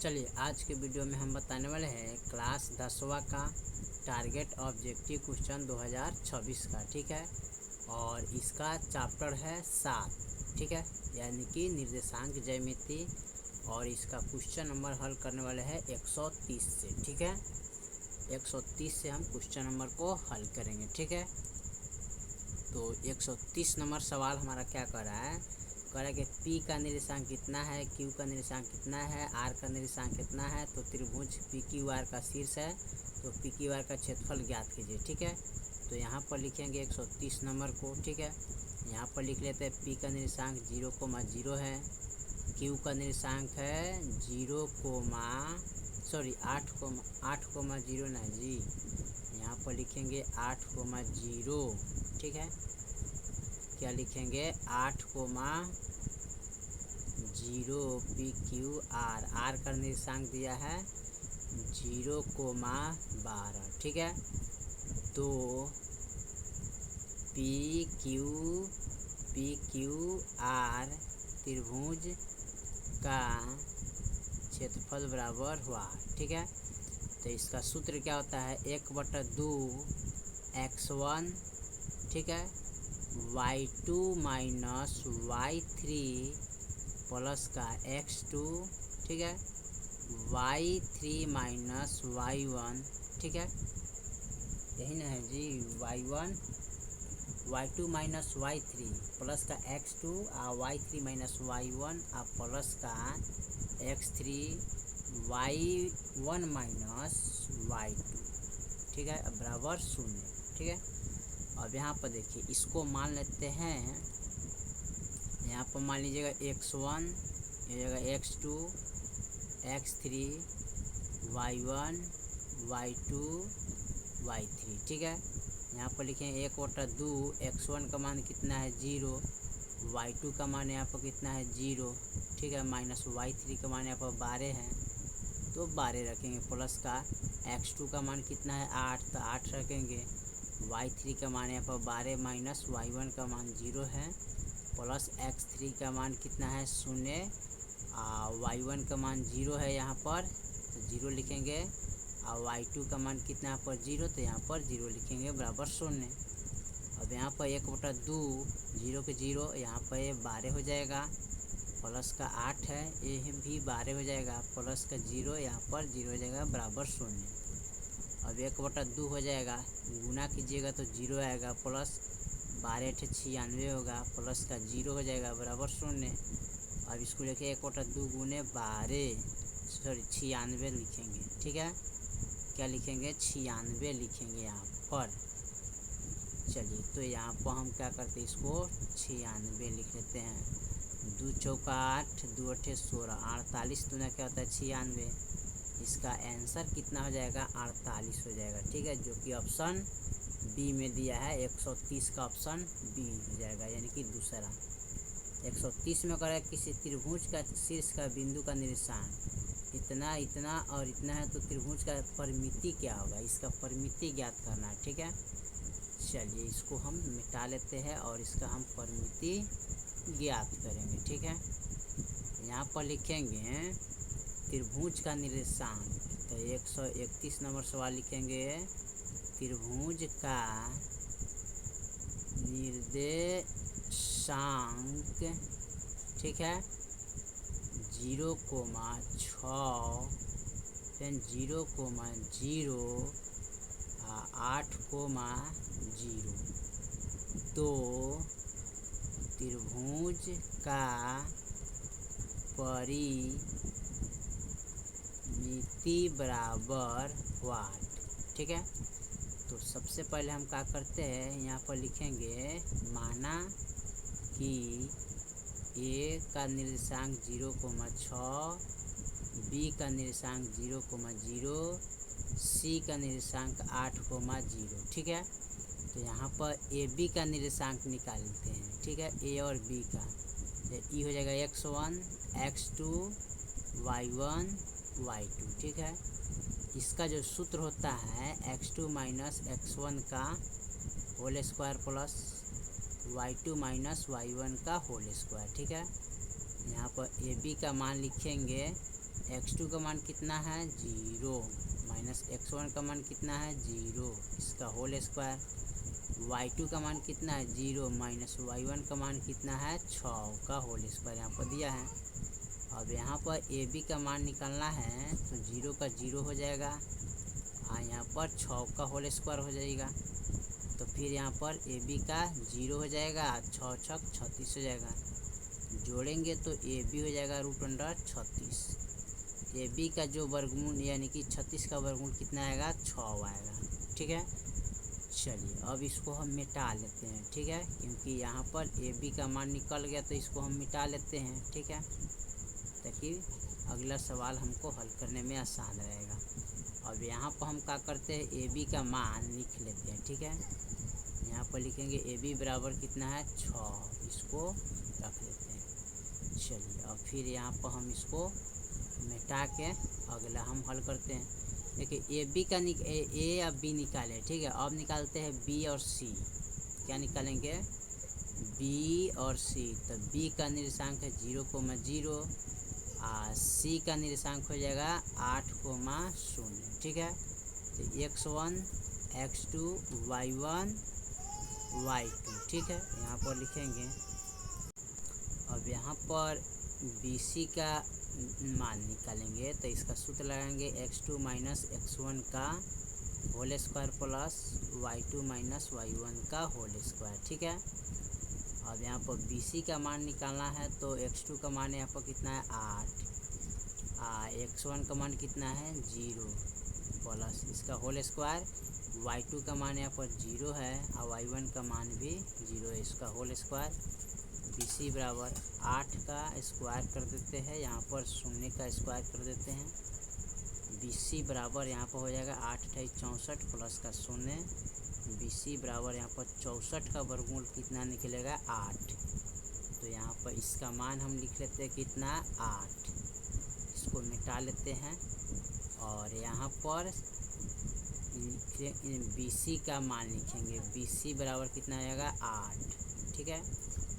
चलिए आज के वीडियो में हम बताने वाले हैं क्लास 10वां का टारगेट ऑब्जेक्टिव क्वेश्चन 2026 का। ठीक है, और इसका चैप्टर है 7। ठीक है, यानी कि निर्देशांक ज्यामिति, और इसका क्वेश्चन नंबर हल करने वाले हैं 130 से। ठीक है, 130 से हम क्वेश्चन नंबर को हल करेंगे। ठीक है, तो 130 नंबर सवाल हमारा क्या कर रहा है, कि P का निर्देशांक कितना है, Q का निर्देशांक कितना है, R का निर्देशांक कितना है। तो त्रिभुज PQR का शीर्ष है, तो PQR का क्षेत्रफल ज्ञात कीजिए। ठीक है, तो यहाँ पर लिखेंगे 130 नंबर को। ठीक है, यहाँ पर लिख लेते हैं P का निर्देशांक 0,0 है, Q का निर्देशांक है 8,0 ना जी, यहाँ पर लिखेंगे 8,0। ठीक है, क्या लिखेंगे 8,0 PQR। R का निर्देशांक दिया है 0,12। ठीक है, तो PQR त्रिभुज का क्षेत्रफल बराबर हुआ। ठीक है, तो इसका सूत्र क्या होता है, 1/2 x1, ठीक है, y2 माइनस y3 प्लस का x2, ठीक है, y3 माइनस y1, ठीक है, यही ना है जी, y2 माइनस y3 प्लस का x2 और y3 माइनस y1 और प्लस का x3 y1 माइनस y2। ठीक है, बराबर 0। ठीक है, अब यहाँ पर देखिए, इसको मान लेते हैं, यहाँ पर मान लीजिएगा x1, ये जगह x2, x3, y1, y2, y3। ठीक है, यहाँ पर लिखें 1/2 x1 का मान कितना है 0, y2 का मान यहाँ पर कितना है 0, ठीक है, माइनस y3 का मान यहाँ पर 12 है, तो 12 रखेंगे, प्लस का x2 का मान कितना है 8, तो 8 रखेंगे, y3 का मान यहाँ पर 12 माइनस y1 का मान 0 है, प्लस x3 का मान कितना है 0, y1 का मान 0 है यहाँ पर, तो 0 लिखेंगे, और y2 का मान कितना यहाँ पर 0, तो यहाँ पर 0 लिखेंगे, बराबर 0। अब यहाँ पर 1/2 0 के 0, यहाँ पर ये 12 हो जाएगा, प्लस का 8 है, ये भी 12 हो जाएगा, प्लस का 0, यहाँ पर 0 हो जाएगा, बराबर 0। अब 1/2 हो जाएगा, गुना कीजिएगा तो 0 आएगा, प्लस 12 × 96 होगा, प्लस का 0 हो जाएगा, बराबर 0। अब इसको लिखे 1/2 गुने 96 लिखेंगे। ठीक है, क्या लिखेंगे 96 लिखेंगे यहाँ पर। चलिए, तो यहाँ पर हम क्या करते हैं, इसको 96 लिख लेते हैं। 2 चौका 8, 2 8 16, 48 दूना क्या होता है 96। इसका आंसर कितना हो जाएगा 48 हो जाएगा। ठीक है, जो कि ऑप्शन बी में दिया है, 130 का ऑप्शन बी हो जाएगा, यानी कि दूसरा। 130 में करें किसी त्रिभुज का शीर्ष का बिंदु का निर्देशांक इतना इतना और इतना है, तो त्रिभुज का परिमिति क्या होगा, इसका परिमिति ज्ञात करना है। ठीक है, चलिए इसको हम मिटा लेते हैं और इसका हम परिमिति ज्ञात करेंगे। ठीक है, यहाँ पर लिखेंगे त्रिभुज का निर्देशांक, तो 131 नंबर सवाल लिखेंगे त्रिभुज का निर्देशांक, ठीक है, 0,6, फिर 0,0, 8,0। तो त्रिभुज का परिमिति बराबर व्हाट। ठीक है, तो सबसे पहले हम क्या करते हैं, यहाँ पर लिखेंगे माना कि ए का निर्देशांक 0,6, बी का निर्देशांक 0,0, सी का निर्देशांक 8,0। ठीक है, तो यहाँ पर ए बी का निर्देशांक निकालते हैं। ठीक है, ए और बी का, तो ई हो जाएगा x1, x2, y1, y2। ठीक है, इसका जो सूत्र होता है x2 माइनस x1 का whole square plus y2 minus y1 का होल स्क्वायर। ठीक है, यहाँ पर ए बी का मान लिखेंगे x2 का मान कितना है 0 माइनस x1 का मान कितना है 0 इसका होल स्क्वायर। y2 का मान कितना है 0 माइनस y1 का मान कितना है 6 का होल स्क्वायर यहाँ पर दिया है। अब यहाँ पर ए बी का मान निकालना है तो 0 का 0 हो जाएगा, यहाँ पर 6 का होल स्क्वायर हो जाएगा। तो फिर यहाँ पर ए बी का 0 हो जाएगा, 6 छक 36 हो जाएगा। जोड़ेंगे तो ए बी हो जाएगा √36। ए बी का जो वर्गमूल यानी कि 36 का वर्गमूल कितना आएगा 6 आएगा। ठीक है, चलिए अब इसको हम मिटा लेते हैं। ठीक है, क्योंकि यहाँ पर ए बी का मान निकल गया तो इसको हम मिटा लेते हैं। ठीक है, ताकि अगला सवाल हमको हल करने में आसान रहेगा। अब यहाँ पर हम क्या करते हैं ए बी का मान लिख लेते हैं। ठीक है, यहाँ पर लिखेंगे ए बी बराबर कितना है 6, इसको रख लेते हैं। चलिए अब फिर यहाँ पर हम इसको मिटा के अगला हम हल करते हैं। देखिए ए बी का ए अब बी निकाले। ठीक है, अब निकालते हैं बी और सी। क्या निकालेंगे बी और सी। तो बी का निर्देशांक है 0,0, सी का निर्देशांक हो जाएगा 8,0। ठीक है, तो x1 x2 y1 y2। ठीक है, यहाँ पर लिखेंगे। अब यहाँ पर बी सी का मान निकालेंगे तो इसका सूत्र लगाएंगे x2 माइनस x1 का whole square plus y2 minus y1 का होल स्क्वायर। ठीक है, अब यहाँ पर बी सी का मान निकालना है तो x2 का मान यहाँ पर कितना है 8, x1 का मान कितना है 0 प्लस इसका होल स्क्वायर। y2 का मान यहाँ पर 0 है और y1 का मान भी 0 है, इसका होल स्क्वायर। बी सी बराबर 8 का स्क्वायर कर देते हैं, यहाँ पर 0 का स्क्वायर कर देते हैं। बी सी बराबर यहाँ पर हो जाएगा 8 × 64 प्लस का 0। बी सी बराबर यहाँ पर 64 का वर्गमूल कितना निकलेगा 8। तो यहाँ पर इसका मान हम लिख लेते हैं कितना 8। इसको मिटा लेते हैं और यहाँ पर बी सी का मान लिखेंगे। बी सी बराबर कितना आएगा 8। ठीक है,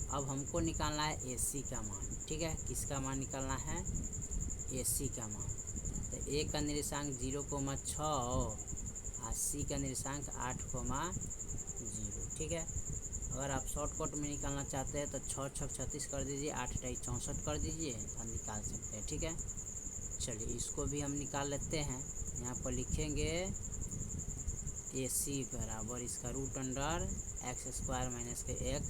अब हमको निकालना है ए सी का मान। ठीक है, किसका मान निकालना है ए सी का मान। तो ए का निर्देशांक 0,6 और सी का निर्देशांक 8,0। ठीक है, अगर आप शॉर्टकट में निकालना चाहते हैं तो 6 छक 36 कर दीजिए, 8 × 64 कर दीजिए और निकाल सकते हैं। ठीक है, चलिए इसको भी हम निकाल लेते हैं। यहाँ पर लिखेंगे ए सी बराबर इसका √x² माइनस के x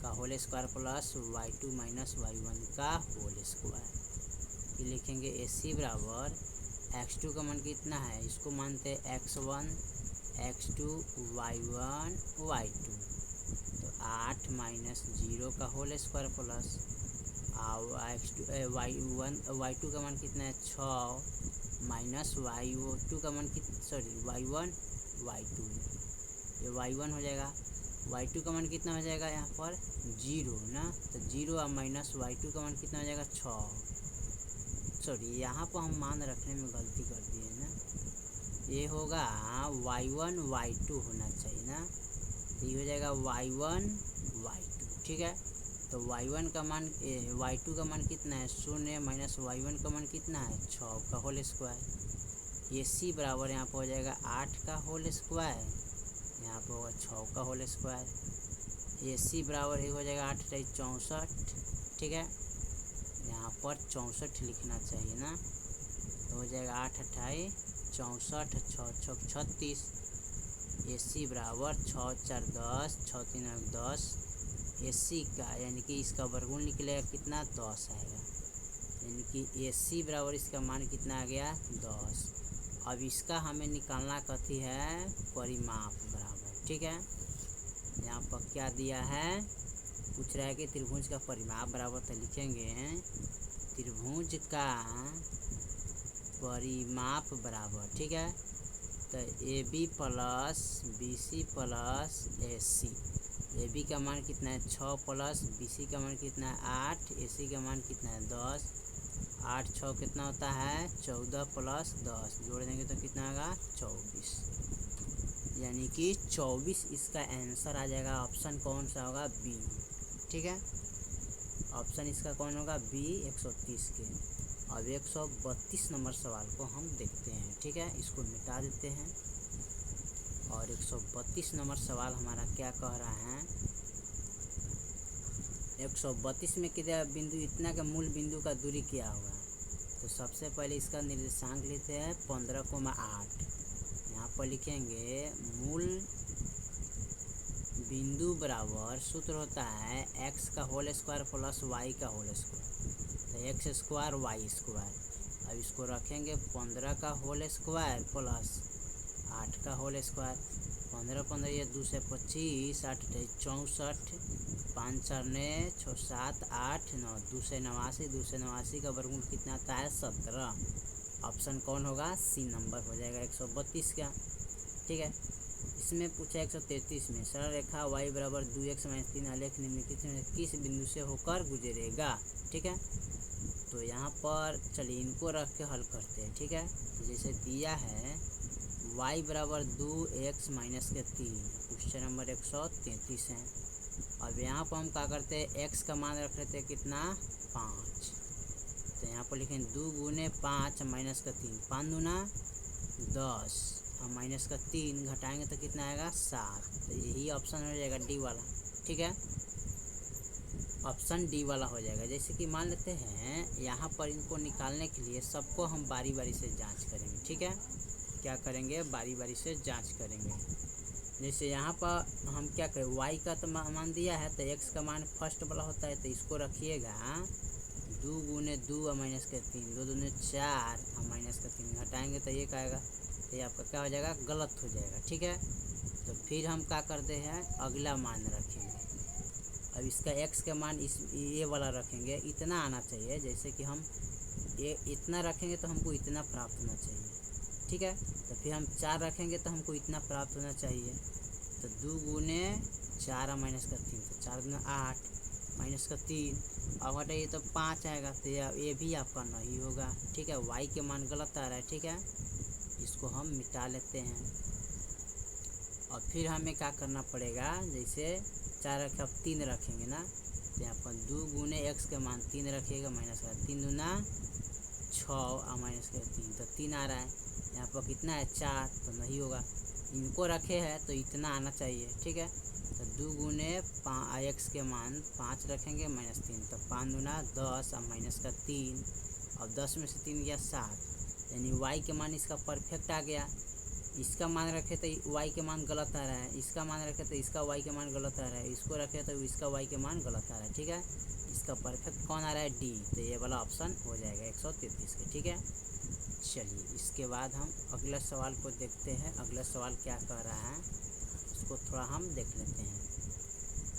का whole square plus y2 minus y1 का होल स्क्वायर। फिर लिखेंगे ए सी बराबर x2 का मान कितना है, इसको मानते हैं x1 x2 y1 y2। तो 8 माइनस 0 का होल स्क्वायर प्लस y2 का मान कितना है 6 माइनस y2 का मान y1 y2, ये y1 हो जाएगा। y2 का मान कितना हो जाएगा यहाँ पर 0 ना, तो 0 और माइनस y2 का मान कितना हो जाएगा 6। यहाँ पर हम मान रखने में गलती कर दिए ना, ये होगा y1 y2 होना चाहिए ना, तो ये हो जाएगा y1 y2। ठीक है, तो y1 का मान y2 का मान कितना है 0 माइनस y1 का मान कितना है 6 का होल स्क्वायर। ये सी बराबर यहाँ पर हो जाएगा 8 का होल स्क्वायर, यहाँ पर होगा 6 का होल स्क्वायर। ए सी बराबर हो जाएगा 8 × 64। ठीक है, यहाँ पर 64 लिखना चाहिए ना, तो हो जाएगा 8 × 64 6 छक 36। ए सी बराबर 6 × 4 = 10 6 × 3 = 10। ए सी का यानी कि इसका वर्गमूल निकलेगा कितना 10 आएगा, यानी कि ए सी बराबर इसका मान कितना आ गया 10। अब इसका हमें निकालना कथी है परिमाप बराबर। ठीक है, यहाँ पर क्या दिया है, पूछ रहा है कि त्रिभुज का परिमाप बराबर, तो लिखेंगे त्रिभुज का परिमाप बराबर। ठीक है, तो A B plus B C plus A C. A B का मान कितना है 6 प्लस बी सी का मान कितना है 8, ए सी का मान कितना है 10। 8 6 कितना होता है 14 प्लस 10, जोड़ देंगे तो कितना होगा 24, यानी कि 24 इसका आंसर आ जाएगा। ऑप्शन कौन सा होगा बी। ठीक है, ऑप्शन इसका कौन होगा बी 130 के। अब 132 नंबर सवाल को हम देखते हैं। ठीक है, इसको मिटा देते हैं। और 132 नंबर सवाल हमारा क्या कह रहा है, 132 में कितना बिंदु इतना का मूल बिंदु का दूरी क्या होगा। तो सबसे पहले इसका निर्देशांक लेते हैं 15,8। यहाँ पर लिखेंगे मूल बिंदु बराबर सूत्र होता है x का होल स्क्वायर प्लस y का होल स्क्वायर, तो एक्स स्क्वायर वाई स्क्वायर। अब इसको रखेंगे 15 का होल स्क्वायर प्लस 8 का होल स्क्वायर। 15 15 ये 2 से 25, 8 64, 5 4 9 6 7 8 9, 2 से 89, 2 से 89 का वर्गमूल कितना आता है 17। ऑप्शन कौन होगा, सी नंबर हो जाएगा 132 का। ठीक है, इसमें पूछा 133 में सरल रेखा y बराबर 2x - 3 आलेख निम्नलिखित में किस बिंदु से होकर गुजरेगा। ठीक है, तो यहाँ पर चलिए इनको रख के हल करते हैं। ठीक है, तो जैसे दिया है y बराबर 2x - 3, क्वेश्चन नंबर 133 है। अब यहाँ पर हम क्या करते हैं, x का मान रख लेते हैं कितना 5, तो यहाँ पर लिखें 2 गुने 5 - 3, 5 दूना 10 और -3 घटाएंगे तो कितना आएगा 7। तो यही ऑप्शन हो जाएगा डी वाला। ठीक है, ऑप्शन डी वाला हो जाएगा। जैसे कि मान लेते हैं यहाँ पर इनको निकालने के लिए सबको हम बारी बारी से जांच करेंगे। ठीक है, क्या करेंगे, बारी बारी से जांच करेंगे। जैसे यहाँ पर हम क्या करें, y का तो मान दिया है, तो x का मान फर्स्ट वाला होता है, तो इसको रखिएगा 2 गुने 2 और -3, 2 दूने 4 और -3 घटाएंगे तो ये क्या आएगा, तो ये आपका क्या हो जाएगा, गलत हो जाएगा। ठीक है, तो फिर हम क्या करते हैं, अगला मान रखेंगे। अब इसका x का मान ये वाला रखेंगे, इतना आना चाहिए। जैसे कि हम ये इतना रखेंगे तो हमको इतना प्राप्त होना चाहिए। ठीक है, तो फिर हम 4 रखेंगे तो हमको इतना प्राप्त होना चाहिए। तो 2 गुने 4 और -3, तो 4 गुना 8 -3 और घटाइए तो 5 आएगा, तो ये भी आपका नहीं होगा। ठीक है, y के मान गलत आ रहा है। ठीक है, इसको हम मिटा लेते हैं। और फिर हमें क्या करना पड़ेगा, जैसे 4 रखे अब 3 रखेंगे ना, तो यहाँ पर 2 गुने x के मान 3 रखिएगा, -3 दूना 6 और -3, तो 3 आ रहा है। यहाँ पर कितना है 4, तो नहीं होगा। इनको रखे हैं तो इतना आना चाहिए। ठीक है, तो 2 गुने x के मान 5 रखेंगे -3, तो 5 दूना 10 और -3, अब 10 में से 3 गया 7, यानी y के मान इसका परफेक्ट आ गया। इसका मान रखे तो y के मान गलत आ रहा है, इसका मान रखे तो इसका y के मान गलत आ रहा है, इसको रखे तो इसका y के मान गलत आ रहा है। ठीक है, इसका परफेक्ट कौन आ रहा है, डी, तो ये वाला ऑप्शन हो जाएगा 133 का। ठीक है, चलिए इसके बाद हम अगला सवाल को देखते हैं। अगला सवाल क्या कह रहा है, उसको थोड़ा हम देख लेते हैं।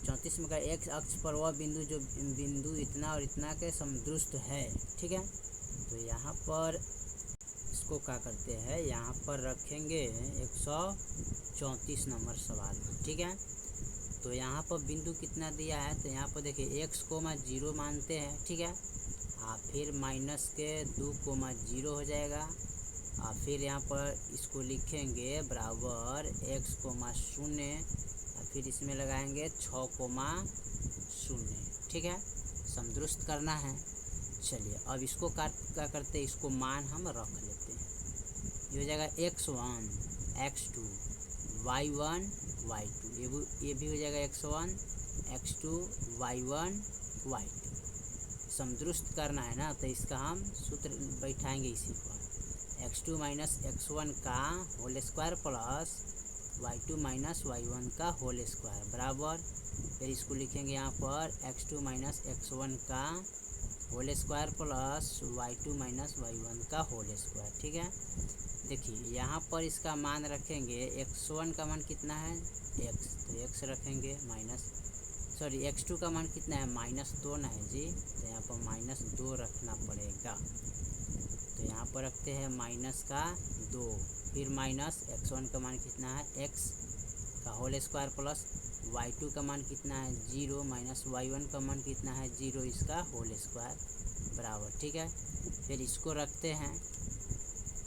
34 में का x अक्ष पर वह बिंदु इतना और इतना के समदुष्ट है। ठीक है, तो यहाँ पर इसको क्या करते हैं, यहाँ पर रखेंगे 134 नंबर सवाल। ठीक है, तो यहाँ पर बिंदु कितना दिया है, तो यहाँ पर देखिए x को 0 मानते हैं। ठीक है, फिर -2,0 हो जाएगा, और फिर यहाँ पर इसको लिखेंगे बराबर x, 0, और फिर इसमें लगाएंगे 6,0। ठीक है, समदुष्ट करना है। चलिए अब इसको क्या करते हैं, इसको मान हम रख लेते हैं। ये हो जाएगा x1 x2 y1 y2, ये भी हो जाएगा x1 x2 y1 y2। समदुष्ट करना है ना, तो इसका हम सूत्र बैठाएंगे इसी पर, x2 - x1 का whole square plus y2 - y1 का होल स्क्वायर बराबर, फिर इसको लिखेंगे यहाँ पर x2 - x1 का whole square plus y2 - y1 का होल स्क्वायर। ठीक है, देखिए यहाँ पर इसका मान रखेंगे, x1 का मान कितना है x, तो x रखेंगे x2 का मान कितना है -2 ना है जी, तो यहाँ पर -2 रखना पड़ेगा। तो यहाँ पर रखते हैं -2, फिर -x1 का मान कितना है x का होल स्क्वायर प्लस y2 का मान कितना है 0 -y1 का मान कितना है 0, इसका होल स्क्वायर बराबर। ठीक है, फिर इसको रखते हैं,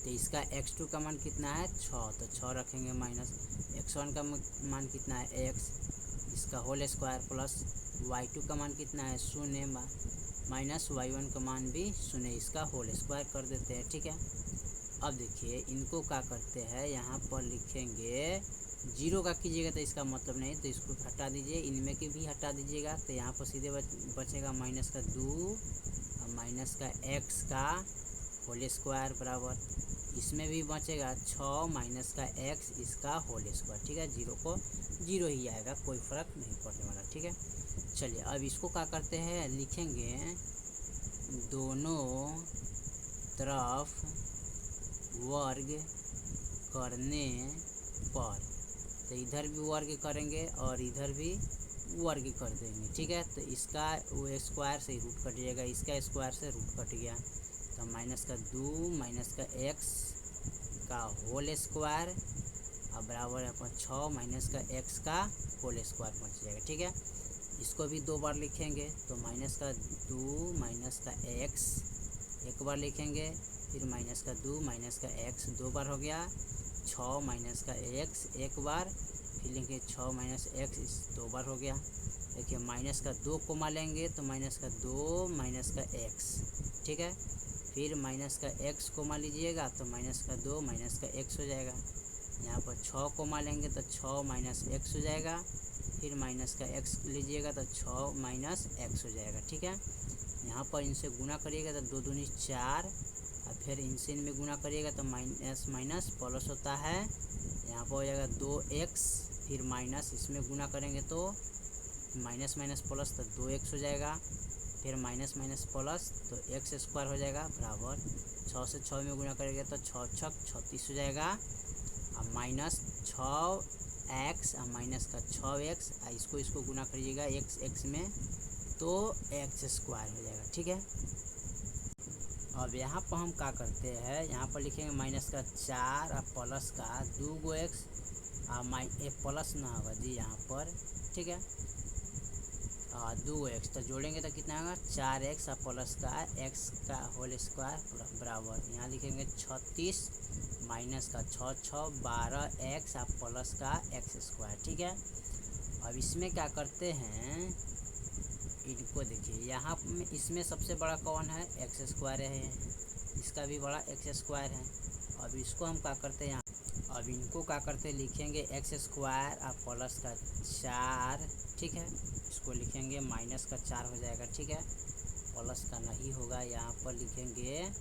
तो इसका x2 का मान कितना है 6, तो 6 रखेंगे, -x1 का मान कितना है x, इसका होल स्क्वायर प्लस y2 का मान कितना है 0 माइनस y1 का मान भी 0, इसका होल स्क्वायर कर देते हैं। ठीक है, अब देखिए इनको क्या करते हैं, यहाँ पर लिखेंगे 0 का कीजिएगा तो इसका मतलब नहीं, तो इसको हटा दीजिए, इनमें के भी हटा दीजिएगा, तो यहाँ पर सीधे बचेगा माइनस का 2 और माइनस का x का होल स्क्वायर बराबर, इसमें भी बचेगा 6 माइनस का x इसका होल स्क्वायर। ठीक है, 0 को 0 ही आएगा, कोई फ़र्क नहीं पड़ने वाला। ठीक है, चलिए अब इसको क्या करते हैं, लिखेंगे दोनों तरफ वर्ग करने पर, तो इधर भी वर्ग करेंगे और इधर भी वर्ग कर देंगे। ठीक है, तो इसका वो स्क्वायर से रूट कट जाएगा, इसका स्क्वायर से रूट कट गया, तो माइनस का 2 माइनस का x का होल स्क्वायर और बराबर अपन 6 माइनस का x का होल स्क्वायर बच जाएगा। ठीक है, इसको भी 2 बार लिखेंगे, तो माइनस का 2 माइनस का x एक बार लिखेंगे, फिर माइनस का 2 माइनस का x 2 बार हो गया, 6 माइनस का x एक बार, फिर लिखेंगे 6 माइनस x 2 बार हो गया। देखिए माइनस का 2 कोमा लेंगे तो माइनस का 2 माइनस का x। ठीक है, फिर माइनस का x कोमा लीजिएगा तो माइनस का 2 माइनस का x हो जाएगा। यहाँ पर 6 कोमा लेंगे तो 6 माइनस x हो जाएगा, फिर माइनस का x लीजिएगा तो 6 माइनस x हो जाएगा। ठीक है, यहाँ पर इनसे गुना करिएगा तो 2 दूनी 4 और फिर इनसे इनमें गुना करिएगा तो माइनस माइनस प्लस होता है, यहाँ पर हो जाएगा 2x, फिर माइनस इसमें गुना करेंगे तो माइनस माइनस प्लस तो 2x हो जाएगा, फिर माइनस माइनस प्लस तो x स्क्वायर हो जाएगा बराबर 6 से 6 में गुना करेंगे तो 6 छक 36 हो जाएगा, और माइनस 6x और माइनस का 6x, इसको गुना करिएगा x में तो x स्क्वायर हो जाएगा। ठीक है, अब यहाँ पर हम क्या करते हैं, यहाँ पर लिखेंगे माइनस का 4 और प्लस का 2x और प्लस ना होगा जी यहाँ पर। ठीक है, 2x तो जोड़ेंगे तो कितना होगा 4x और प्लस का x का होल स्क्वायर बराबर, यहाँ लिखेंगे 36 माइनस का 6 12x और प्लस का x स्क्वायर। ठीक है, अब इसमें क्या करते हैं, इनको देखिए यहाँ में इसमें सबसे बड़ा कौन है, x स्क्वायर है, इसका भी बड़ा x स्क्वायर है। अब इसको हम क्या करते हैं, अब इनको क्या करते लिखेंगे x स्क्वायर और प्लस का 4। ठीक है, इसको लिखेंगे माइनस का 4 हो जाएगा। ठीक है, प्लस का नहीं होगा, यहाँ पर लिखेंगे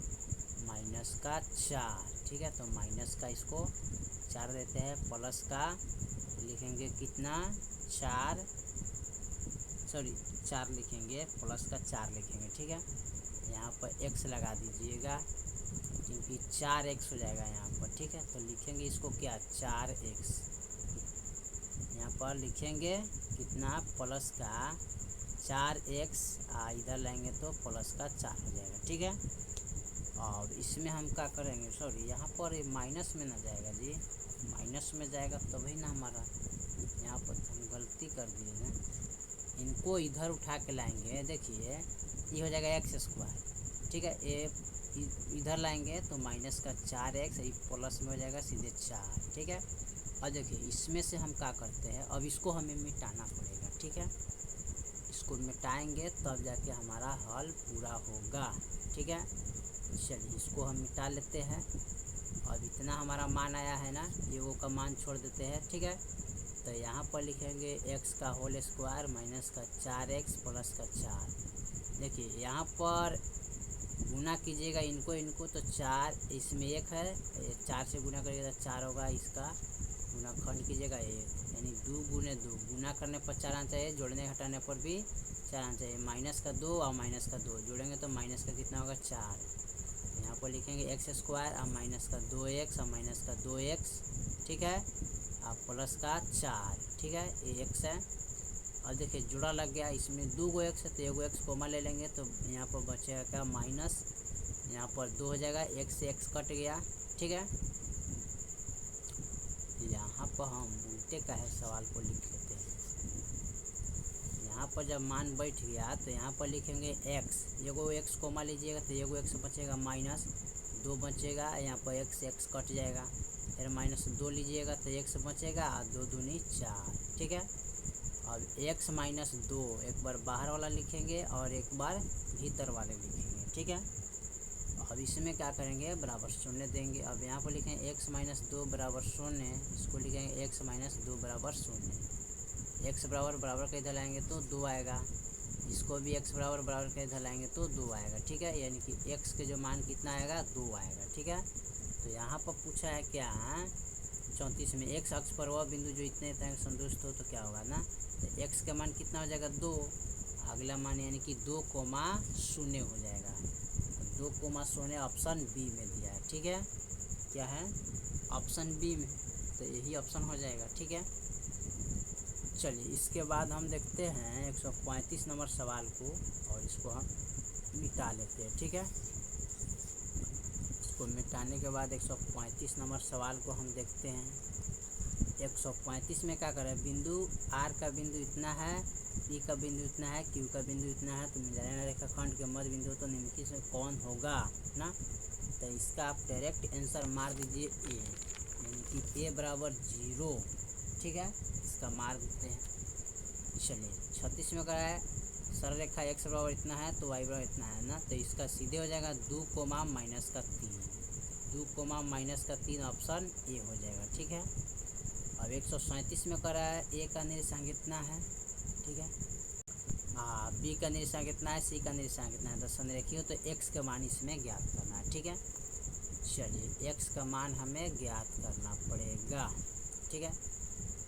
माइनस का 4। ठीक है, तो माइनस का इसको 4 देते हैं, प्लस का लिखेंगे कितना 4 लिखेंगे, प्लस का 4 लिखेंगे। ठीक है, यहाँ पर x लगा दीजिएगा क्योंकि 4x हो जाएगा यहाँ पर। ठीक है, तो लिखेंगे इसको क्या 4x, यहाँ पर लिखेंगे कितना प्लस का 4x, इधर लाएंगे तो प्लस का 4 हो जाएगा। ठीक है, अब इसमें हम क्या करेंगे, सॉरी यहाँ पर माइनस में ना जाएगा जी, माइनस में जाएगा तभी ना हमारा, यहाँ पर हम गलती कर दिए ना, इनको इधर उठा के लाएंगे, देखिए ये हो जाएगा x स्क्वायर। ठीक है, ये इधर लाएंगे तो माइनस का 4x, ये प्लस में हो जाएगा सीधे 4। ठीक है, और देखिए इसमें से हम क्या करते हैं, अब इसको हमें मिटाना पड़ेगा। ठीक है, इसको मिटाएंगे तब जाके हमारा हल पूरा होगा। ठीक है, चलिए इसको हम मिटा लेते हैं। अब इतना हमारा मान आया है ना, ये वो का मान छोड़ देते हैं। ठीक है, तो यहाँ पर लिखेंगे x का होल स्क्वायर माइनस का 4x प्लस का 4। देखिए यहाँ पर गुना कीजिएगा इनको तो 4 इसमें 1 है, 4 से गुना करिएगा तो 4 होगा, इसका गुना खंड कीजिएगा 1, यानी 2 गुने 2, गुना करने पर 4 आना चाहिए, जोड़ने हटाने पर भी 4 आना चाहिए। माइनस का 2 और माइनस का 2 जोड़ेंगे तो माइनस का कितना होगा 4। यहाँ पर लिखेंगे x स्क्वायर और माइनस का 2x और माइनस का 2x। ठीक है, और प्लस का 4। ठीक है, ये x है, और देखिए जुड़ा लग गया, इसमें 2 x है तो 1 x कोमा ले लेंगे तो यहाँ पर बचेगा क्या माइनस, यहाँ पर 2 हो जाएगा, x से x कट गया। ठीक है, यहाँ पर हम उल्टे का है सवाल को लिख लेते हैं। यहाँ पर जब मान बैठ गया तो यहाँ पर लिखेंगे x, एगो x कोमा लीजिएगा तो एगो x बचेगा माइनस 2 बचेगा, यहाँ पर x कट जाएगा, फिर माइनस 2 लीजिएगा तो x बचेगा और 2 दूनी 4। ठीक है, अब x माइनस 2 एक बार बाहर वाला लिखेंगे और एक बार भीतर वाले लिखेंगे, ठीक है। अब इसमें क्या करेंगे, बराबर शून्य देंगे। अब यहाँ पर लिखेंगे x माइनस 2 बराबर शून्य, इसको लिखेंगे x माइनस 2 बराबर शून्य। x बराबर बराबर का इधर लाएंगे तो 2 आएगा, इसको भी x बराबर बराबर का इधर लाएंगे तो 2 आएगा, ठीक है। यानी कि x के जो मान कितना आएगा, 2 आएगा, ठीक है। तो यहाँ पर पूछा है क्या, 34 में x अक्ष पर वह बिंदु जो इतने तक संतुष्ट हो, तो क्या होगा ना, तो x का मान कितना हो जाएगा, 2। अगला मान यानी कि 2,0 हो जाएगा। तो 2,0 ऑप्शन बी में दिया है, ठीक है। क्या है, ऑप्शन बी में, तो यही ऑप्शन हो जाएगा, ठीक है। चलिए इसके बाद हम देखते हैं 135 नंबर सवाल को, और इसको हम मिटा लेते हैं, ठीक है। इसको मिटाने के बाद 135 नंबर सवाल को हम देखते हैं। 135 में क्या करें, बिंदु आर का बिंदु इतना है, पी का बिंदु इतना है, क्यू का बिंदु इतना है, तो मिलान रेखाखंड के मध्य बिंदु तो निम्नलिखित से कौन होगा ना। तो इसका आप डायरेक्ट आंसर मार दीजिए ए, यानी कि ए बराबर 0, ठीक है। इसका मार देते हैं। चलिए 36 में क्या है, सरल रेखा x बराबर इतना है तो y बराबर इतना है ना, तो इसका सीधे हो जाएगा 2, माइनस का 3, 2, माइनस का 3 ऑप्शन ए हो जाएगा, ठीक है। अब 137 में कर रहा है, ए का निर्देशांक कितना है, ठीक है। बी का निर्देशांक कितना है, सी का निर्देशांक कितना है, तो संरेखित हो तो x का मान इसमें ज्ञात करना है, ठीक है। चलिए x का मान हमें ज्ञात करना पड़ेगा, ठीक है।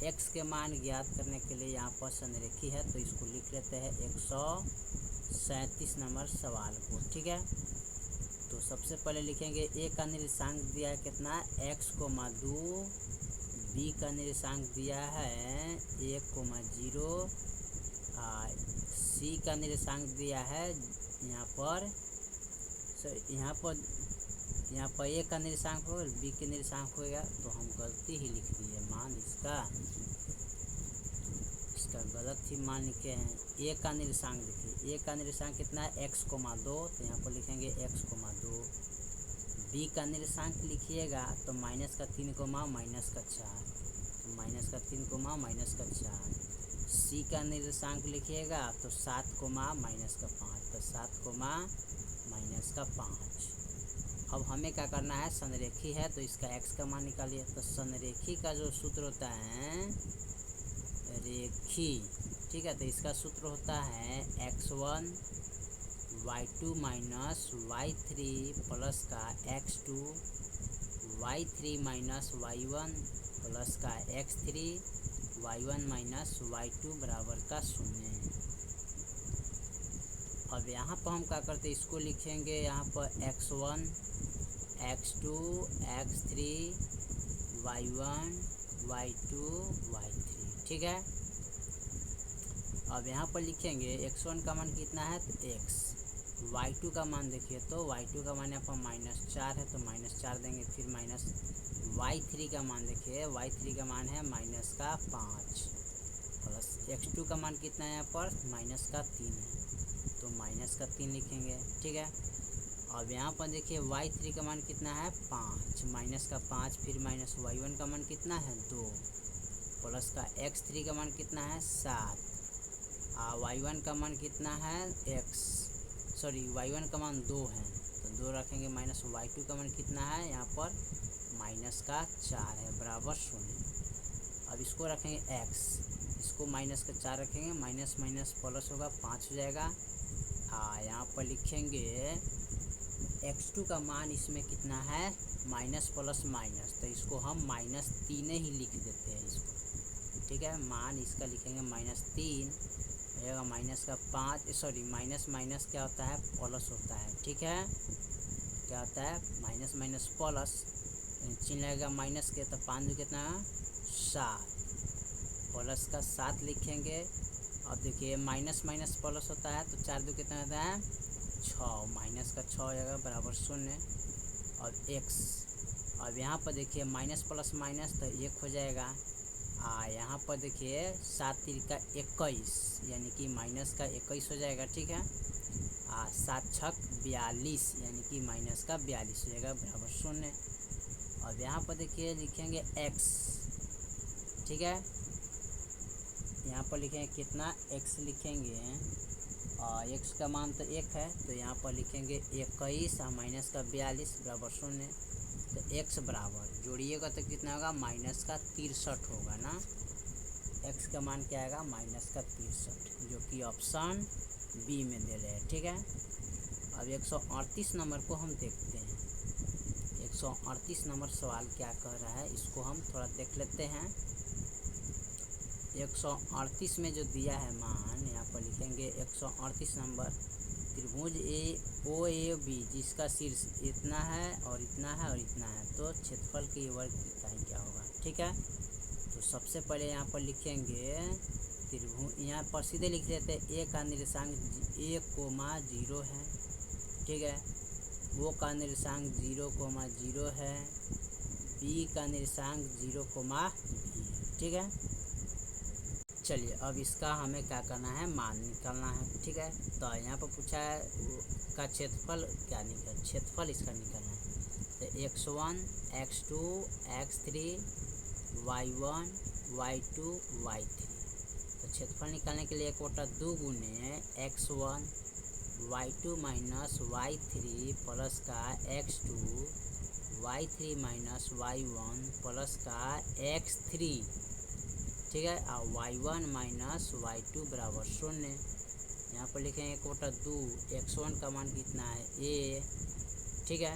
x के मान ज्ञात करने के लिए यहाँ पर संरेखी है, तो इसको लिख लेते हैं 137 नंबर सवाल को, ठीक है। तो सबसे पहले लिखेंगे ए का निर्देशांक दिया है कितना, x,2, बी का निर्देशांक दिया है 1,0, सी का निर्देशांक दिया है यहाँ पर ए का निर्देशांक हो, बी के निर्देशांक होगा, तो हम गलती ही लिख दिए मान इसका गलत ही मान लिखे हैं। ए का निर्देशांक देखिए, ए का निर्देशांक कितना है, x,2, तो यहाँ पर लिखेंगे x,2। बी का निर्देशांक लिखिएगा तो माइनस का 3, माइनस का 4, तो माइनस का 3, माइनस का 4। सी का निर्देशांक लिखिएगा तो 7, माइनस का 5, तो 7, माइनस का 5। अब हमें क्या करना है, संरेखी है तो इसका x का मान निकालिए। तो संरेखी का जो सूत्र होता है रेखी, ठीक है, तो इसका सूत्र होता है x1 y2 minus y3 plus का x2 y3 minus y1 plus का x3 y1 माइनस y2 बराबर का 0। अब यहाँ पर हम क्या करते हैं, इसको लिखेंगे यहाँ पर x1 x2 x3 y1 y2 y3, ठीक है। अब यहाँ पर लिखेंगे x1 का मान कितना है, तो x, y2 का मान देखिए तो y2 का मान यहाँ पर -4 है, तो -4 देंगे, फिर माइनस y3 का मान देखिए, y3 का मान है माइनस का 5, प्लस x2 का मान कितना है यहाँ पर, माइनस का 3 है, तो माइनस का 3 लिखेंगे, ठीक है। अब यहाँ पर देखिए y3 का मान कितना है, 5, माइनस का 5, फिर माइनस y1 का मान कितना है, 2, प्लस का x3 का मान कितना है, 7, y1 का मान कितना है, y1 का मान 2 है, तो 2 रखेंगे, माइनस y2 का मान कितना है यहाँ पर, माइनस का 4 है, बराबर 0। अब इसको रखेंगे x, इसको माइनस का 4 रखेंगे, माइनस माइनस प्लस होगा, 5 हो जाएगा। यहाँ पर लिखेंगे x2 का मान इसमें कितना है, माइनस प्लस माइनस, तो इसको हम -3 ही लिख देते हैं इसको, ठीक है। मान इसका लिखेंगे -3 होगा, माइनस का 5, माइनस माइनस क्या होता है, प्लस होता है, ठीक है। क्या होता है, माइनस माइनस प्लस, चिन्ह लगेगा माइनस के, तो 5 दूनी कितना, 7, प्लस का 7 लिखेंगे। अब देखिए माइनस माइनस प्लस होता है, तो 4 दूनी कितना होता है, 6, माइनस का 6 हो जाएगा, बराबर 0। और x, अब यहाँ पर देखिए माइनस प्लस माइनस तो 1 हो जाएगा। यहाँ पर देखिए 7 तिरिका 21, यानी कि माइनस का 21 हो जाएगा, ठीक है। 7 छक 42, यानी कि माइनस का 42 हो जाएगा, बराबर 0। अब यहाँ पर देखिए लिखेंगे x, ठीक है। यहाँ पर लिखेंगे कितना x लिखेंगे, x का मान तो 1 है तो यहाँ पर लिखेंगे 21 और माइनस का 42 बराबर 0। तो x बराबर जोड़िएगा तो कितना होगा, माइनस का 63 होगा ना। x का मान क्या आएगा, माइनस का 63, जो कि ऑप्शन बी में दे रहे हैं। ठीक है, अब 138 नंबर को हम देखते हैं। 138 नंबर सवाल क्या कह रहा है, इसको हम थोड़ा देख लेते हैं। 138 में जो दिया है मान, यहाँ पर लिखेंगे 138 नंबर त्रिभुज OAB जिसका शीर्ष इतना है और इतना है और इतना है, तो क्षेत्रफल की वर्ग इकाई क्या होगा। ठीक है, तो सबसे पहले यहाँ पर लिखेंगे त्रिभुज, यहाँ पर सीधे लिख लेते हैं ए का निर्देशांक 1,0 है। ठीक है, ओ का निर्देशांक 0,0 है, बी का निर्देशांक 0,b है। ठीक है, चलिए अब इसका हमें क्या करना है, मान निकालना है। ठीक है, तो यहाँ पर पूछा है का क्षेत्रफल क्या निकल, क्षेत्रफल इसका निकालना है। तो x1 x2 x3 y1 y2 y3, तो क्षेत्रफल निकालने के लिए 1/2 गुने x1 y2 minus y3 plus का x2 y3 minus y1 plus का x3। ठीक है, और y1 माइनस y2 बराबर 0। यहाँ पर लिखेंगे 1/2, x1 का मान कितना है a। ठीक है,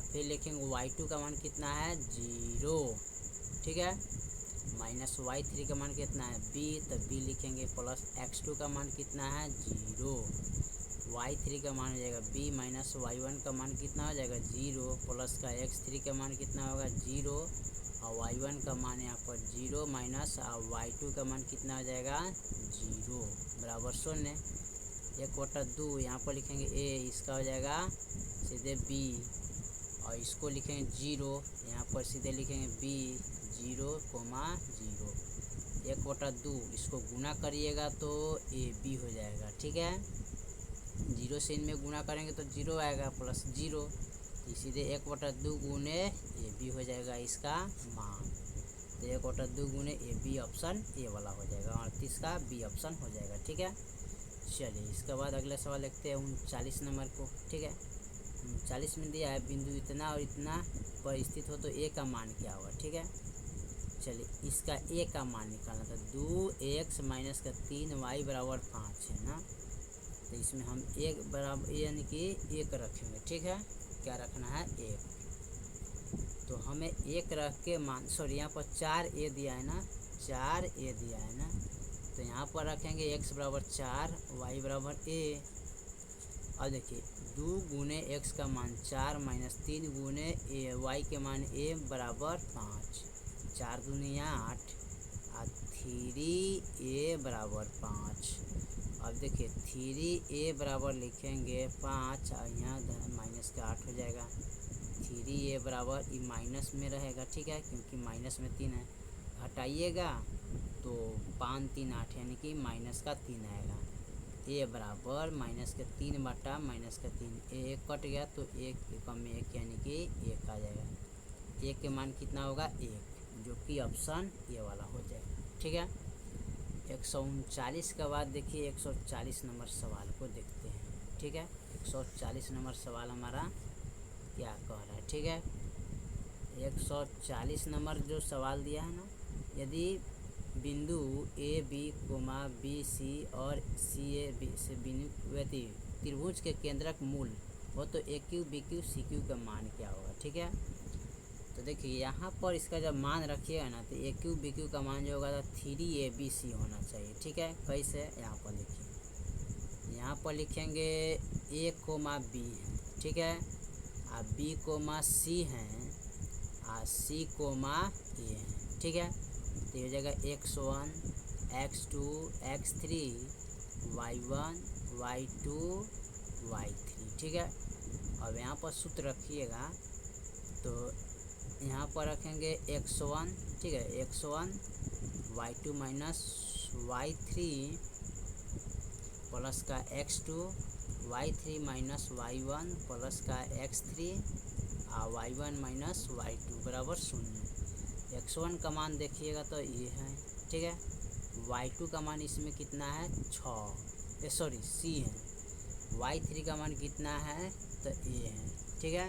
फिर लिखेंगे y2 का मान कितना है 0। ठीक है, माइनस y3 का मान कितना है b, तो b लिखेंगे प्लस x2 का मान कितना है 0, y3 का मान हो जाएगा b माइनस y1 का मान कितना हो जाएगा 0 प्लस का x3 का मान कितना होगा 0 और y1 का मान यहाँ पर 0 माइनस और y2 का मान कितना हो जाएगा 0 बराबर 0। 1/2 यहाँ पर लिखेंगे a, इसका हो जाएगा सीधे b, और इसको लिखेंगे 0, यहाँ पर सीधे लिखेंगे b 0,0। 1/2 इसको गुना करिएगा तो ab हो जाएगा। ठीक है, 0 से इनमें गुना करेंगे तो 0 आएगा प्लस 0, सीधे 1/2 गुने ab हो जाएगा इसका मान। तो 1/2 गुने ab ऑप्शन ए वाला हो जाएगा, 38 का बी ऑप्शन हो जाएगा। ठीक है, चलिए इसके बाद अगला सवाल देखते हैं 39 नंबर को। ठीक है, 39 में दिया है बिंदु इतना और इतना पर स्थित हो तो ए का मान क्या होगा। ठीक है, चलिए इसका ए का मान निकालना था, 2x माइनस का 3y बराबर 5 है ना। तो इसमें हम एक बराबर यानी कि 1 रखेंगे। ठीक है, क्या रखना है 1, तो हमें 1 रख के मान, सॉरी यहाँ पर 4a दिया है ना, 4a दिया है ना, तो यहाँ पर रखेंगे x बराबर 4 y बराबर a। अब देखिए 2 गुने x का मान 4 माइनस 3 गुने a y के मान a बराबर 5, 4 दूनी 8 और 3a बराबर 5। अब देखिए 3a बराबर लिखेंगे 5 और यहाँ माइनस का 8 हो जाएगा। 3a बराबर ये माइनस में रहेगा। ठीक है, क्योंकि माइनस में 3 है, हटाइएगा तो 5 3 8 यानी कि माइनस का 3 आएगा। a बराबर माइनस का 3 बटा माइनस का 3, a कट गया तो 1 कम 1 यानी कि 1 आ जाएगा। 1 के मान कितना होगा 1, जो कि ऑप्शन ये वाला हो जाएगा। ठीक है, 139 के बाद देखिए 140 नंबर सवाल को देखते हैं। ठीक है, 140 नंबर सवाल हमारा क्या कह रहा है। ठीक है, 140 नंबर जो सवाल दिया है ना, यदि बिंदु A B comma B C और सी ए बी से बिंदु त्रिभुज के केंद्रक मूल हो तो A Q B Q C Q का मान क्या होगा। ठीक है, तो देखिए यहाँ पर इसका जब मान रखिएगा ना तो ए क्यू बी क्यू का मान जो होगा तो 3abc होना चाहिए। ठीक है, कैसे, यहाँ पर देखिए, यहाँ पर लिखेंगे a कोमा बी है। ठीक है, और b कोमा सी है और c कोमा a है। ठीक है, तो ये हो जाएगा x1 x2 x3 y1 y2 y3। ठीक है, अब यहाँ पर सूत्र रखिएगा तो यहाँ पर रखेंगे x1। ठीक है, x1 y2 minus y3 plus का x2 y3 minus y1 plus का x3 और y1 माइनस y2 बराबर 0। x1 का मान देखिएगा तो ये है। ठीक है, y2 का मान इसमें कितना है 6, सॉरी c है, y3 का मान कितना है तो a है, ठीक है।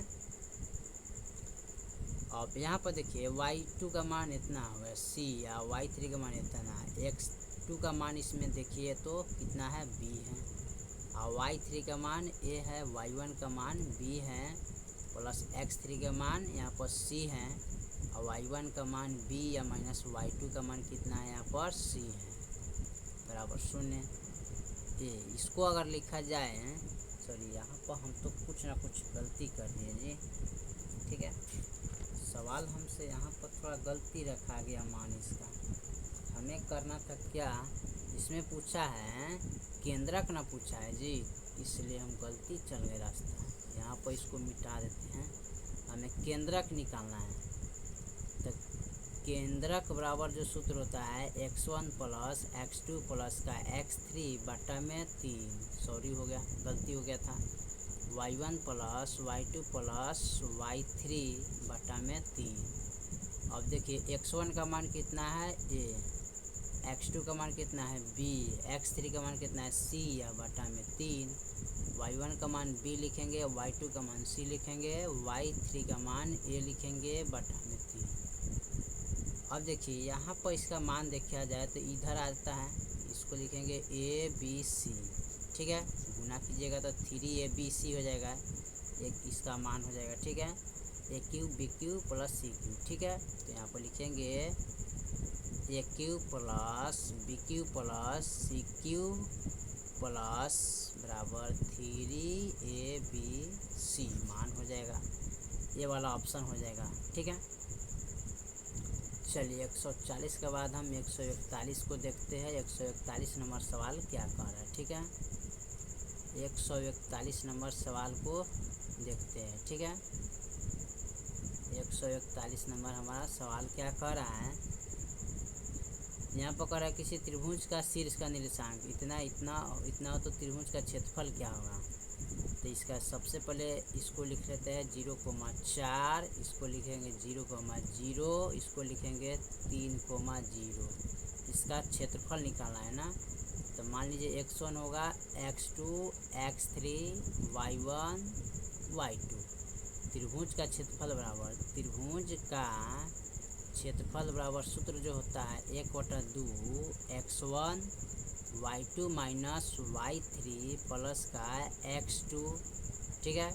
अब यहाँ पर देखिए y2 का मान इतना होगा c या y3 का मान इतना है, x2 का मान इसमें देखिए तो कितना है b है, और y3 का मान a है, y1 का मान b है, प्लस x3 का मान यहाँ पर c है, और y1 का मान b या माइनस y2 का मान कितना है यहाँ पर c है, बराबर 0 a। इसको अगर लिखा जाए, सॉरी यहाँ पर हम तो कुछ ना कुछ गलती कर दिए जी, ठीक है। सवाल हमसे यहाँ पर थोड़ा गलती रखा गया मान इसका, हमें करना था क्या, इसमें पूछा है केंद्रक ना पूछा है जी, इसलिए हम गलती चल गए रास्ता। यहाँ पर इसको मिटा देते हैं, हमें केंद्रक निकालना है। तो केंद्रक बराबर जो सूत्र होता है x1 प्लस x2 प्लस का x3 बटा में 3, सॉरी हो गया, गलती हो गया था, y1 plus y2 plus y3 बटा में 3। अब देखिए x1 का मान कितना है a, x2 का मान कितना है b, x3 का मान कितना है c या बटा में 3, y1 का मान b लिखेंगे, y2 का मान c लिखेंगे, y3 का मान a लिखेंगे बटा में 3। अब देखिए यहाँ पर इसका मान देखा जाए तो इधर आता है, इसको लिखेंगे a b c, ठीक है, गुना कीजिएगा तो 3abc हो जाएगा, एक इसका मान हो जाएगा, ठीक है, a cube b cube plus c cube, ठीक है। तो यहाँ पर लिखेंगे a cube plus b cube plus c cube plus बराबर 3abc मान हो जाएगा, ये वाला ऑप्शन हो जाएगा, ठीक है। चलिए 140 के बाद हम 141 को देखते हैं, 141 नंबर सवाल क्या कह रहा है, ठीक है। 141 नंबर सवाल को देखते हैं, ठीक है। 141 नंबर हमारा सवाल क्या कह रहा है, यहाँ पर कह रहा है किसी त्रिभुज का शीर्ष का निर्देशांक इतना इतना इतना हो तो त्रिभुज का क्षेत्रफल क्या होगा। तो इसका सबसे पहले इसको लिख लेते हैं 0,4, इसको लिखेंगे 0,0, इसको लिखेंगे 3,0, इसका क्षेत्रफल निकालना है ना। तो मान लीजिए x1 होगा x2 x3 y1 y2, त्रिभुज का क्षेत्रफल बराबर, त्रिभुज का क्षेत्रफल बराबर सूत्र जो होता है 1/2 x1 y2 minus y3 plus का x2, ठीक है,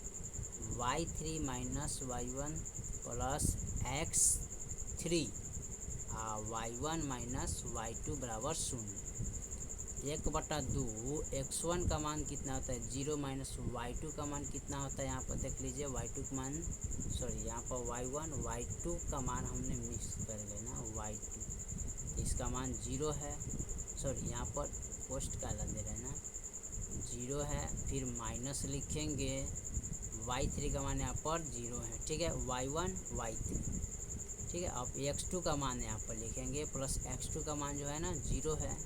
y3 minus y1 plus x3 y1 minus y2 बराबर 0। 1/2 x1 का मान कितना होता है 0 माइनस y2 का मान कितना होता है, यहाँ पर देख लीजिए y2 का मान, सॉरी यहाँ पर y1 y2 का मान हमने मिक्स कर गए ना y2, तो इसका मान 0 है, सॉरी यहाँ पर पोस्ट का दे रहे हैं ना 0 है, फिर माइनस लिखेंगे, y3 का मान यहाँ पर 0 है, ठीक है, y1 y3, ठीक है। अब x2 का मान यहाँ पर लिखेंगे, प्लस x2 का मान जो है ना 0 है,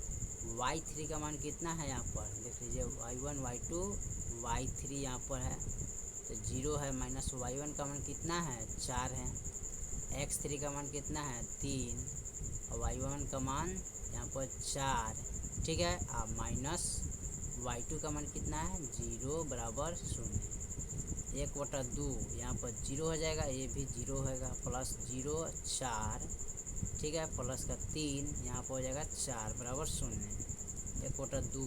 y3 का मान कितना है यहाँ पर देख लीजिए y1 y2 y3 यहाँ पर है तो 0 है, माइनस y1 का मान कितना है 4 है, x3 का मान कितना है 3 और y1 का मान यहाँ पर 4, ठीक है। अब माइनस y2 का मान कितना है 0 बराबर 0, 1/2 यहाँ पर 0 हो जाएगा, ये भी 0 होगा, प्लस 0 4, ठीक है, प्लस का 3 यहाँ पर हो जाएगा 4 बराबर 0, 1/2,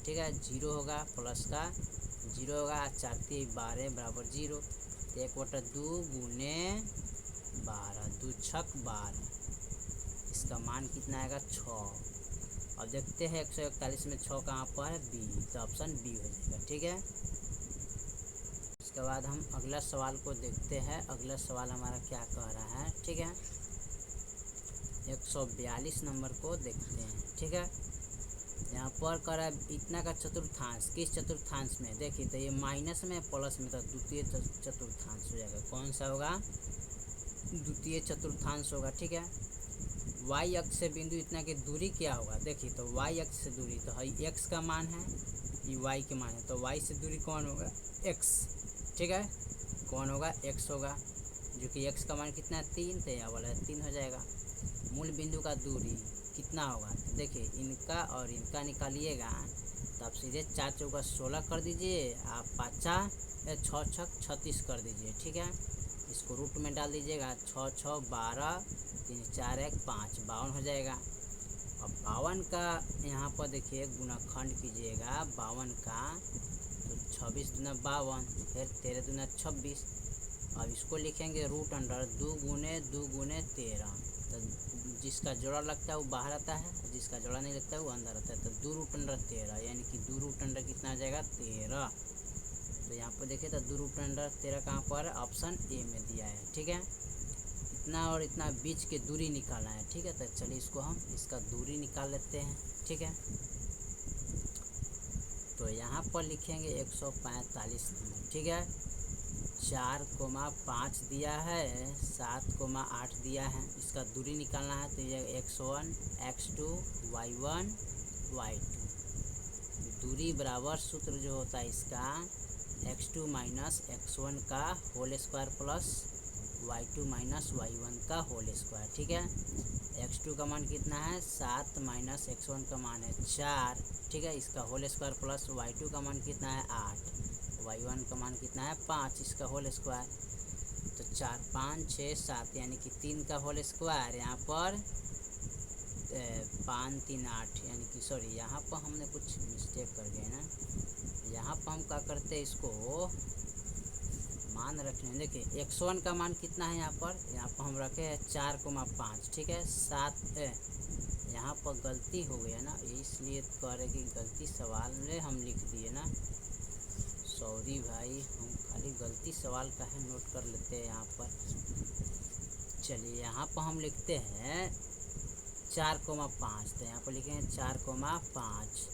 ठीक है, 0 होगा, प्लस का 0 होगा, 4 3 12 बराबर 0, 1/2 गुने 12, 2 छक 12, इसका मान कितना आएगा 6। अब देखते हैं 141 में 6 कहाँ पर है बी, तो ऑप्शन बी हो जाएगा, ठीक है। इसके बाद हम अगला सवाल को देखते हैं, अगला सवाल हमारा क्या कह रहा है, ठीक है। 142 नंबर को देखते हैं, ठीक है। यहाँ पर कह रहा है इतना का चतुर्थांश, किस चतुर्थांश में, देखिए तो ये माइनस में प्लस में, तो द्वितीय चतुर्थांश हो जाएगा, कौन सा होगा द्वितीय चतुर्थांश होगा, ठीक है। y अक्ष से बिंदु इतना की दूरी क्या होगा, देखिए तो y अक्ष से दूरी तो है x का मान है, ये y के मान है, तो y से दूरी कौन होगा x, ठीक है, कौन होगा x होगा, जो कि x का मान कितना है 3, तो यह वाला 3 हो जाएगा। मूल बिंदु का दूरी कितना होगा, तो देखिए इनका और इनका निकालिएगा तो आप सीधे 4 चौका 16 कर दीजिए, आप 5 6 छक 36 कर दीजिए। ठीक है, इसको रूट में डाल दीजिएगा, 6 6 12 3 4 1 5 52 हो जाएगा। अब 52 का यहाँ पर देखिए गुणाखंड कीजिएगा 52 का, तो 26 दूना 52, फिर 13 दूना 26। अब इसको लिखेंगे रूट अंडर 2 गुने 2 गुने 13, तो जिसका जोड़ा लगता है वो बाहर आता है, जिसका जोड़ा नहीं लगता है वो अंदर आता है। तो 2 रूट अंडर 13, यानी कि 2 रूट अंडर कितना आ जाएगा 13। तो यहाँ पर देखिए तो 2 रूट अंडर 13 कहाँ पर, ऑप्शन ए में दिया है। ठीक है, इतना और इतना बीच के दूरी निकालना है। ठीक है, तो चलिए इसको हम इसका दूरी निकाल लेते हैं। ठीक है, तो यहाँ पर लिखेंगे 145 नंबर। ठीक है, 4,5 दिया है, 7,8 दिया है, इसका दूरी निकालना है। तो ये x1 x2 y1 y2, दूरी बराबर सूत्र जो होता है इसका x2 माइनस x1 का whole square plus y2 minus y1 का होल स्क्वायर। ठीक है, x2 का मान कितना है 7 माइनस x1 का मान है 4। ठीक है, इसका होल स्क्वायर प्लस y2 का मान कितना है 8, y1 का मान कितना है 5, इसका होल स्क्वायर। तो 4 5 6 7 यानी कि 3 का होल स्क्वायर, यहाँ पर 5 3 8, यानी कि सॉरी यहाँ पर हमने कुछ मिस्टेक कर गए ना। यहाँ पर हम क्या करते हैं, इसको मान रखने हैं। देखिए x1 का मान कितना है, यहाँ पर हम रखे हैं 4,5। ठीक है, 7 यहाँ पर गलती हो गया ना, इसलिए कह रहे कि गलती सवाल में हम लिख दिए ना, सॉरी भाई, हम खाली गलती सवाल का है नोट कर लेते हैं यहाँ पर। चलिए यहाँ पर हम लिखते हैं 4,5, तो यहाँ पर लिखेंगे 4,5।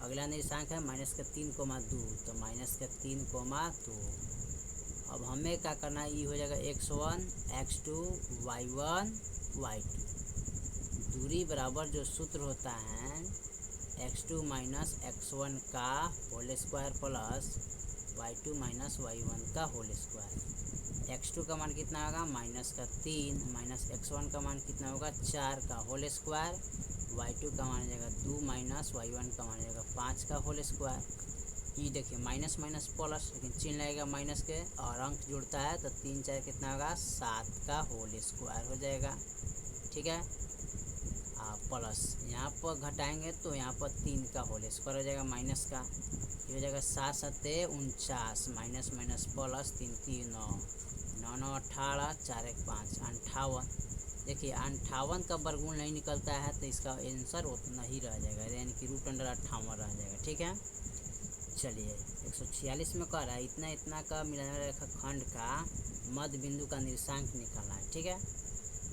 अगला निर्देशांक है माइनस का 3,2, तो माइनस का 3,2। अब हमें क्या करना है, ये हो जाएगा x1 x2 y1 y2, दूरी बराबर जो सूत्र होता है x2 माइनस x1 का whole square plus y2 minus y1 का होल स्क्वायर। x2 का मान कितना होगा माइनस का 3, माइनस x1 का मान कितना होगा 4 का होल स्क्वायर, y2 का मान हो जाएगा 2 माइनस y1 का मान हो जाएगा 5 का होल स्क्वायर। ये देखिए माइनस माइनस प्लस, लेकिन चिन्ह लगेगा माइनस के और अंक जुड़ता है, तो 3 4 कितना होगा 7 का होल स्क्वायर हो जाएगा। ठीक है, प्लस यहाँ पर घटाएंगे तो यहाँ पर 3 का होल स्क्वायर हो जाएगा माइनस का, ये हो जाएगा 7 7 49, माइनस माइनस प्लस 3 3 9 9 9 18 4 1 5 58। देखिए 58 का वर्गमूल नहीं निकलता है, तो इसका आंसर उतना ही रह जाएगा, यानी कि रूट अंडर 58 रह जाएगा। ठीक है, चलिए 146 में कह रहा है इतना इतना का मिलान रेखा खंड का मध्य बिंदु का निर्देशांक निकालना है। ठीक है,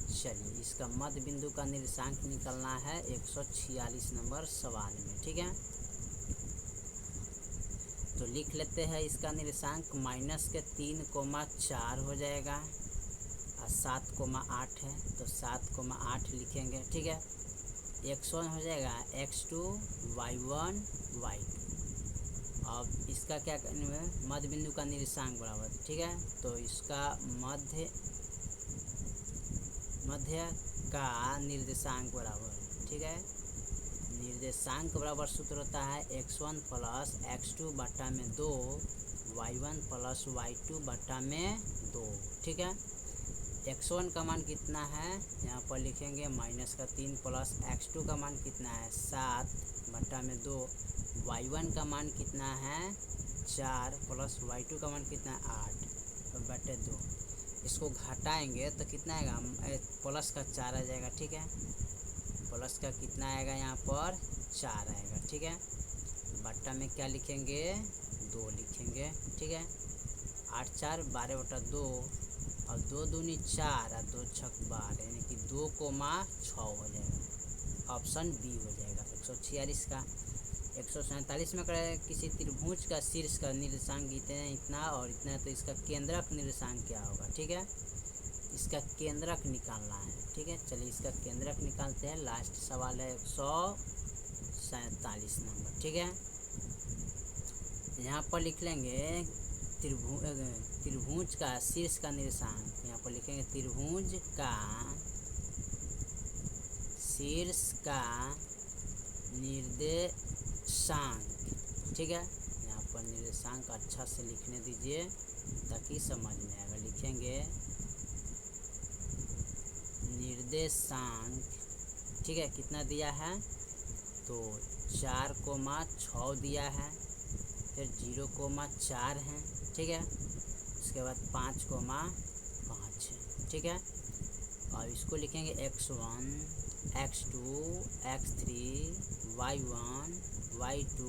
चलिए इसका मध्य बिंदु का निर्देशांक निकालना है 146 नंबर सवाल में। ठीक है, तो लिख लेते हैं इसका निर्देशांक माइनस के 3,4 हो जाएगा और 7,8 है, तो 7,8 लिखेंगे। ठीक है, x1 हो जाएगा x2 y1 y2। अब इसका क्या करना है, मध्य बिंदु का निर्देशांक बराबर। ठीक है, तो इसका मध्य का निर्देशांक बराबर। ठीक है, निर्देशांक बराबर सूत्र होता है x1 प्लस x2 बटा में 2 y1 प्लस y2 बटा में 2। ठीक है, x1 का मान कितना है, यहाँ पर लिखेंगे माइनस का 3 प्लस x2 का मान कितना है 7 बटा में 2, y1 का मान कितना है 4 प्लस y2 का मान कितना है 8 बटे 2। इसको घटाएंगे तो कितना आएगा, प्लस का 4 आ जाएगा। ठीक है, प्लस का कितना आएगा, यहाँ पर 4 आएगा। ठीक है, बट्टा में क्या लिखेंगे 2 लिखेंगे। ठीक है, 8 4 12 बटा 2 और 2 दूनी 4 और 2 छक 12, यानी कि 2,6 हो जाएगा, ऑप्शन बी हो जाएगा 146 का। 147 में करें किसी त्रिभुज का शीर्ष का निर्देशांक इतना और इतना, तो इसका केंद्रक निर्देशांक क्या होगा। ठीक है, इसका केंद्रक निकालना है। ठीक है, चलिए इसका केंद्रक निकालते हैं, लास्ट सवाल है 147 नंबर। ठीक है, यहाँ पर लिख लेंगे त्रिभुज का शीर्ष का निर्देशांक, यहाँ पर लिखेंगे त्रिभुज का शीर्ष का निर्देशांक, ठीक है। यहाँ पर निर्देशांक अच्छा से लिखने दीजिए ताकि समझ में आएगा। लिखेंगे निर्देशांक, ठीक है, कितना दिया है तो 4,6 दिया है, फिर 0,4 है, ठीक है, उसके बाद 5,5 है, ठीक है। और इसको लिखेंगे x1 x2 x3 y1 y2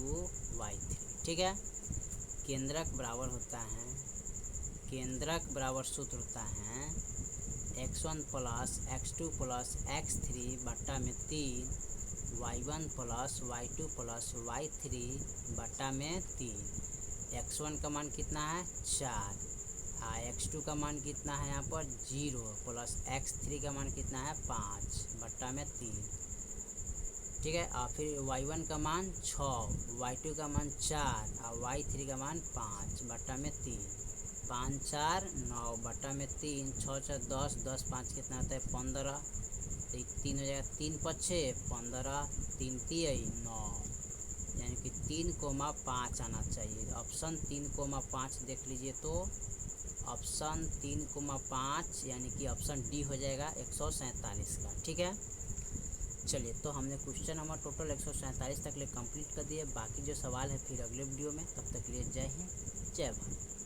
y3, ठीक है। केंद्रक बराबर होता है, केंद्रक बराबर सूत्र होता है x1 plus x2 plus x3 बट्टा में 3 y1 plus y2 plus y3 बट्टा में 3। x1 का मान कितना है 4, x2 का मान कितना है यहाँ पर 0 प्लस x3 का मान कितना है 5 बट्टा में 3, ठीक है। और फिर y1 का मान 6, y2 का मान 4 और y3 का मान 5 बट्टा में 3। 5 4 9 बट्टा में 3, 6 4 10, 10 5 कितना होता है 15, तो 3 हो जाएगा, 3 पछे 15, 3 3 9, यानी कि 3,5 आना चाहिए। ऑप्शन 3,5 देख लीजिए तो ऑप्शन 3,5 यानी कि ऑप्शन डी हो जाएगा 147 का, ठीक है। चलिए, तो हमने क्वेश्चन नंबर टोटल 147 तक ले कंप्लीट कर दिए। बाकी जो सवाल है फिर अगले वीडियो में, तब तक के लिए जय हिंद जय भारत।